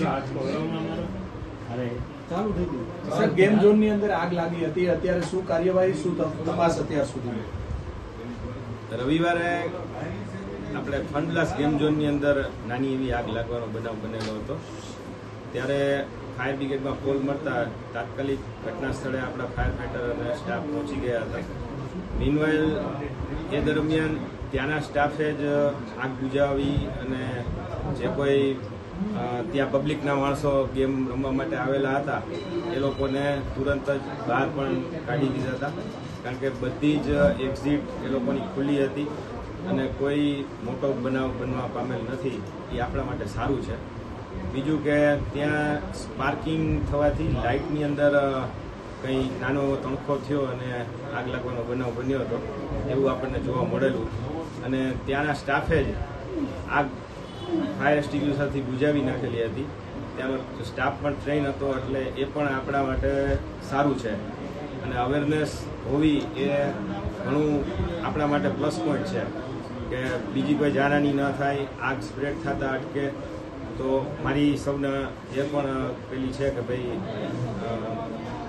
અરે ચાલુ થઈ ગયું સર. ગેમ ઝોન ની અંદર આગ લાગી હતી, અત્યારે શું કાર્યવાહી, શું તપાસ અત્યાર સુધી? રવિવારે આપણે ફનબ્લાસ ગેમ ઝોનની અંદર નાની એવી આગ લાગવાનો બનાવ બનેલો હતો. ત્યારે ફાયર બ્રિગેડમાં કોલ મળતા તાત્કાલિક ઘટના સ્થળે આપણા ફાયર ફાઈટર અને સ્ટાફ પહોંચી ગયા હતા. મીનવાઇલ એ દરમિયાન ત્યાંના સ્ટાફે જ આગ બુઝાવી અને જે કોઈ ત્યાં પબ્લિકના માણસો ગેમ રમવા માટે આવેલા હતા એ લોકોને તુરંત જ બહાર પણ કાઢી દીધા હતા, કારણ કે બધી જ એક્ઝિટ એ લોકોની ખુલ્લી હતી અને કોઈ મોટો બનાવ બનવા પામેલ નથી. એ આપણા માટે સારું છે. બીજું કે ત્યાં સ્પાર્કિંગ થવાથી લાઇટની અંદર કંઈ નાનો એવો તણખો થયો અને આગ લાગવાનો બનાવ બન્યો હતો એવું આપણને જોવા મળેલું. અને ત્યાંના સ્ટાફે જ આગ ફાયર એક્સ્ટિંગ્વિશરથી બુઝાવી નાખેલી હતી. ત્યાંનો સ્ટાફ પણ ટ્રેન હતો, એટલે એ પણ આપણા માટે સારું છે. અને અવેરનેસ હોવી એ ઘણું આપણા માટે પ્લસ પોઈન્ટ છે કે બીજી કોઈ જાનહાની ન થાય, આગ સ્પ્રેડ થતા અટકે. તો મારી સૌને એ પણ પેલી છે કે ભાઈ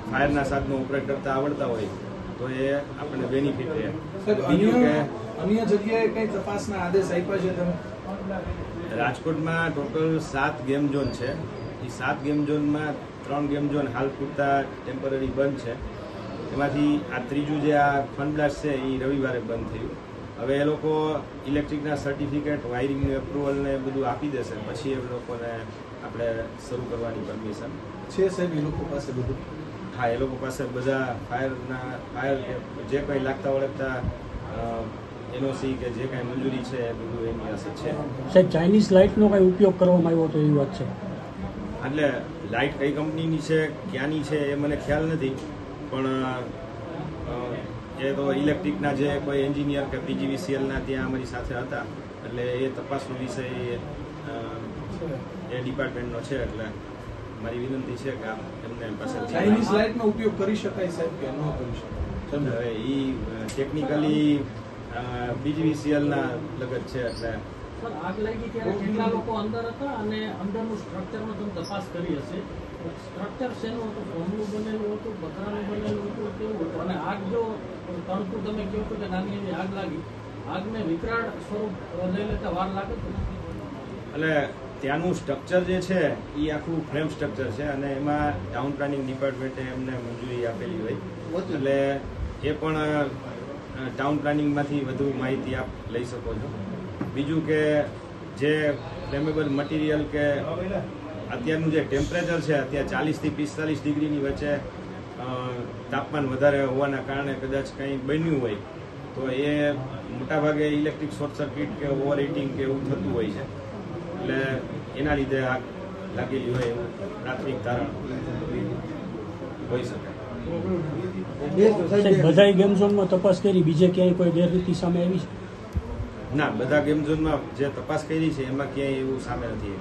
ફાયરના સાધનો ઓપરેટ કરતા આવડતા હોય તો એ આપણને બેનિફિટ રહે. બીજું કે અન્ય જગ્યાએ કઈ તપાસના આદેશ આપ્યા છે તમે? રાજકોટમાં ટોટલ 7 ગેમ ઝોન છે. એ 7 ગેમ ઝોનમાં 3 ગેમ ઝોન હાલ પૂરતા ટેમ્પરરી બંધ છે. એમાંથી આ ત્રીજું જે આ ફનબ્લાસ છે એ રવિવારે બંધ થયું. હવે એ લોકો ઇલેક્ટ્રિકના સર્ટિફિકેટ, વાયરિંગનું એપ્રુવલ ને બધું આપી દેશે, પછી એ લોકોને આપણે શરૂ કરવાની પરમિશન છે સાહેબ એ લોકો પાસે બધું? હા, એ લોકો પાસે બધા ફાયર જે કંઈ લાગતા વળગતા એનઓસી કે જે કાંઈ મંજૂરી છે એ બધું એની પાસે છે. સાહેબ, ચાઇનીઝ લાઇટનો કંઈ ઉપયોગ કરવામાં આવ્યો તો એવી વાત છે? એટલે લાઇટ કઈ કંપનીની છે, ક્યાંની છે એ મને ખ્યાલ નથી, પણ એ તો ઇલેક્ટ્રિકના જે કોઈ એન્જિનિયર કે પીજીવીસીએલના ત્યાં અમારી સાથે હતા, એટલે એ તપાસનો વિષય એ ડિપાર્ટમેન્ટનો છે. એટલે મારી વિનંતી છે કે એમને પાસે ચાઇનીઝ લાઇટનો ઉપયોગ કરી શકાય સાહેબ કે ન કરી શકાય? હવે એ ટેકનિકલી પીજીવીસીએલના લગત છે. એટલે આગ લાગી ત્યારે કેટલા લોકો અંદર હતા અને અંદરનું સ્ટ્રક્ચરનો તમે તપાસ કરી હશે? સ્ટ્રક્ચર શેનું હતું? ફોર્મનું બનેલું હતું, પતરાનું બનેલું હતું, કેવું હતું? અને આગ જો તણખું તમે કહો છો કે નાની એવી આગ લાગી, આગને વિકરાળ સ્વરૂપ લઈ લેતા વાર લાગે તો? એટલે ત્યાંનું સ્ટ્રક્ચર જે છે એ આખું ફ્રેમ સ્ટ્રક્ચર છે અને એમાં ટાઉન પ્લાનિંગ ડિપાર્ટમેન્ટે એમને મંજૂરી આપેલી હોય, એટલે એ પણ ટાઉન પ્લાનિંગમાંથી વધુ માહિતી આપ લઈ શકો છો. બીજું કે જે ફ્લેમેબલ મટીરિયલ કે અત્યારનું જે ટેમ્પરેચર છે, અત્યારે 40 થી 45 ડિગ્રીની વચ્ચે તાપમાન વધારે હોવાના કારણે કદાચ કંઈ બન્યું હોય તો એ મોટાભાગે ઇલેક્ટ્રિક શોર્ટ સર્કિટ કે ઓવર હીટિંગ કે એવું થતું હોય છે. એટલે એના લીધે આગ લાગેલી હોય એવું પ્રાથમિક તારણ હોઈ શકે. બધા ગેમ ઝોનમાં તપાસ કરી, બીજે ક્યાંય કોઈ ગેરરીતિ સામે આવી છે? ના, બધા ગેમ ઝોનમાં જે તપાસ કરી છે એમાં ક્યાંય એવું સામે નથી.